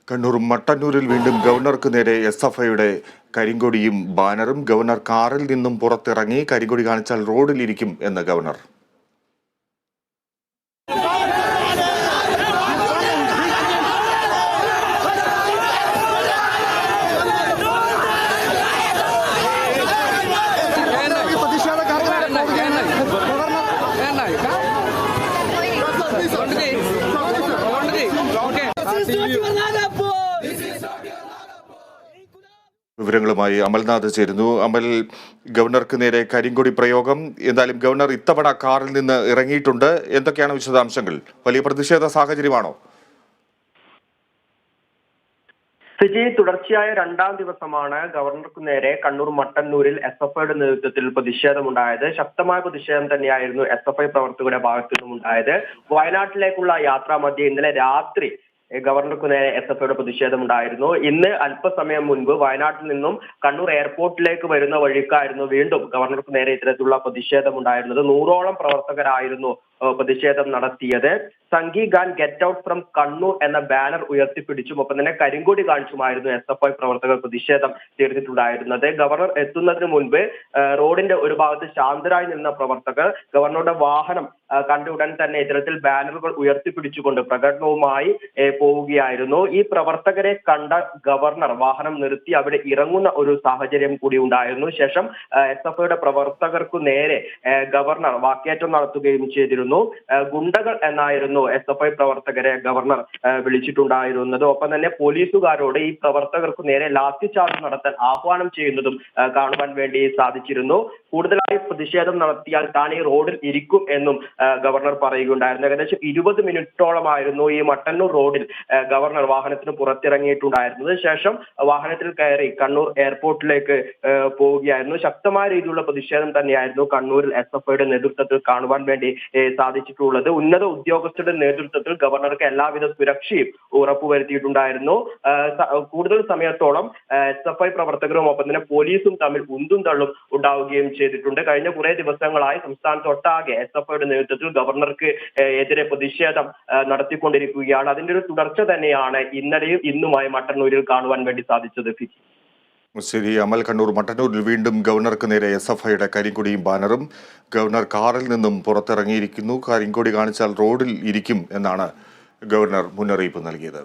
കണ്ണൂർ മട്ടന്നൂരിൽ വീണ്ടും ഗവർണർക്ക് നേരെ എസ്എഫ്ഐയുടെ കരിങ്കൊടിയും ബാനറും. ഗവർണർ കാറിൽ നിന്നും പുറത്തിറങ്ങി കരിങ്കൊടി കാണിച്ചാൽ റോഡിലിരിക്കും എന്ന് ഗവർണർ. വിവരങ്ങളുമായി അമൽനാഥ് ചേരുന്നു. അമൽ, ഗവർണർക്ക് നേരെ കരിങ്കൊടി പ്രയോഗം, എന്തായാലും ഗവർണർ ഇത്തവണ കാറിൽ നിന്ന് ഇറങ്ങിയിട്ടുണ്ട്. എന്തൊക്കെയാണ് വിശദാംശങ്ങൾ? വലിയ പ്രതിഷേധ സാഹചര്യമാണോ? സിജി, തുടർച്ചയായ രണ്ടാം ദിവസമാണ് ഗവർണർക്ക് നേരെ കണ്ണൂർ മട്ടന്നൂരിൽ എസ്എഫ്ഐയുടെ നേതൃത്വത്തിൽ പ്രതിഷേധമുണ്ടായത്. ശക്തമായ പ്രതിഷേധം തന്നെയായിരുന്നു എസ്എഫ്ഐ പ്രവർത്തകരുടെ ഭാഗത്തു നിന്നും ഉണ്ടായത്. വയനാട്ടിലേക്കുള്ള യാത്രാമധ്യേ ഇന്നലെ രാത്രി ഗവർണർക്ക് നേരെ എസ്എഫ്ഐയുടെ പ്രതിഷേധമുണ്ടായിരുന്നു. ഇന്ന് അല്പസമയം മുൻപ് വയനാട്ടിൽ നിന്നും കണ്ണൂർ എയർപോർട്ടിലേക്ക് വരുന്ന വഴിക്കായിരുന്നു വീണ്ടും ഗവർണർക്ക് നേരെ ഇത്തരത്തിലുള്ള പ്രതിഷേധമുണ്ടായിരുന്നത്. 100ഓളം പ്രവർത്തകരായിരുന്നു പ്രതിഷേധം നടത്തിയത്. Sanghi gang get out from Kannur എന്ന ബാനർ ഉയർത്തിപ്പിടിച്ചും ഒപ്പം തന്നെ കരിങ്കൊടി കാണിച്ചുമായിരുന്നു എസ്എഫ്ഐ പ്രവർത്തകർ പ്രതിഷേധം തീർത്തിട്ടുണ്ടായിരുന്നത്. ഗവർണർ എത്തുന്നതിന് മുൻപ് റോഡിന്റെ ഒരു ഭാഗത്ത് ശാന്തരായി നിന്ന പ്രവർത്തകർ ഗവർണറുടെ വാഹനം കണ്ട ഉടൻ തന്നെ ഇത്തരത്തിൽ ബാനറുകൾ ഉയർത്തിപ്പിടിച്ചുകൊണ്ട് പ്രകടനവുമായി പോവുകയായിരുന്നു. ഈ പ്രവർത്തകരെ കണ്ട ഗവർണർ വാഹനം നിർത്തി അവിടെ ഇറങ്ങുന്ന ഒരു സാഹചര്യം കൂടി ഉണ്ടായിരുന്നു. ശേഷം എസ്എഫ്ഐയുടെ പ്രവർത്തകർക്കു നേരെ ഗവർണർ വാക്കേറ്റം നടത്തുകയും ചെയ്തിരുന്നു. ഗുണ്ടകൾ എന്നായിരുന്നു എസ്എഫ്ഐ പ്രവർത്തകരെ ഗവർണർ വിളിച്ചിട്ടുണ്ടായിരുന്നത്. ഒപ്പം തന്നെ പോലീസുകാരോട് ഈ പ്രവർത്തകർക്കു നേരെ ലാത്തിചാർജ് നടത്താൻ ആഹ്വാനം ചെയ്യുന്നതും കാണുവാൻ വേണ്ടി സാധിച്ചിരുന്നു. കൂടുതലായി പ്രതിഷേധം നടത്തിയാൽ താൻ ഈ റോഡിൽ ഇരിക്കും എന്നും ഗവർണർ പറയുകയുണ്ടായിരുന്നു. ഏകദേശം 20 മിനിറ്റോളമായിരുന്നു ഈ മട്ടന്നൂർ റോഡിൽ ഗവർണർ വാഹനത്തിന് പുറത്തിറങ്ങിയിട്ടുണ്ടായിരുന്നത്. ശേഷം വാഹനത്തിൽ കയറി കണ്ണൂർ എയർപോർട്ടിലേക്ക് പോവുകയായിരുന്നു. ശക്തമായ രീതിയിലുള്ള പ്രതിഷേധം തന്നെയായിരുന്നു കണ്ണൂരിൽ എസ്എഫ്ഐയുടെ നേതൃത്വത്തിൽ കാണുവാൻ വേണ്ടി സാധിച്ചിട്ടുള്ളത്. ഉന്നത ഉദ്യോഗസ്ഥരുടെ നേതൃത്വത്തിൽ ഗവർണർക്ക് എല്ലാവിധ സുരക്ഷയും ഉറപ്പുവരുത്തിയിട്ടുണ്ടായിരുന്നു. കൂടുതൽ സമയത്തോളം എസ്എഫ്ഐ പ്രവർത്തകരും ഒപ്പം തന്നെ പോലീസും തമ്മിൽ ഉന്തും തള്ളും ഉണ്ടാവുകയും ചെയ്തിട്ടുണ്ട്. കഴിഞ്ഞ കുറെ ദിവസങ്ങളായി സംസ്ഥാനത്തൊട്ടാകെ എസ്എഫ്ഐയുടെ നേതൃത്വത്തിൽ ഗവർണർക്ക് എതിരെ പ്രതിഷേധം നടത്തിക്കൊണ്ടിരിക്കുകയാണ്. അതിന്റെ ഒരു തുടർച്ച തന്നെയാണ് ഇന്നലെയും ഇന്നുമായി മട്ടന്നൂരിൽ കാണുവാൻ വേണ്ടി സാധിച്ചത്. ശരി അമൽ, കണ്ണൂർ മട്ടന്നൂരിൽ വീണ്ടും ഗവർണർക്ക് നേരെ എസ്എഫ്ഐയുടെ കരിങ്കൊടിയും ബാനറും. ഗവർണർ കാറിൽ നിന്നും പുറത്തിറങ്ങിയിരിക്കുന്നു. കരിങ്കൊടി കാണിച്ചാൽ റോഡിൽ ഇരിക്കും എന്നാണ് ഗവർണർ മുന്നറിയിപ്പ് നൽകിയത്.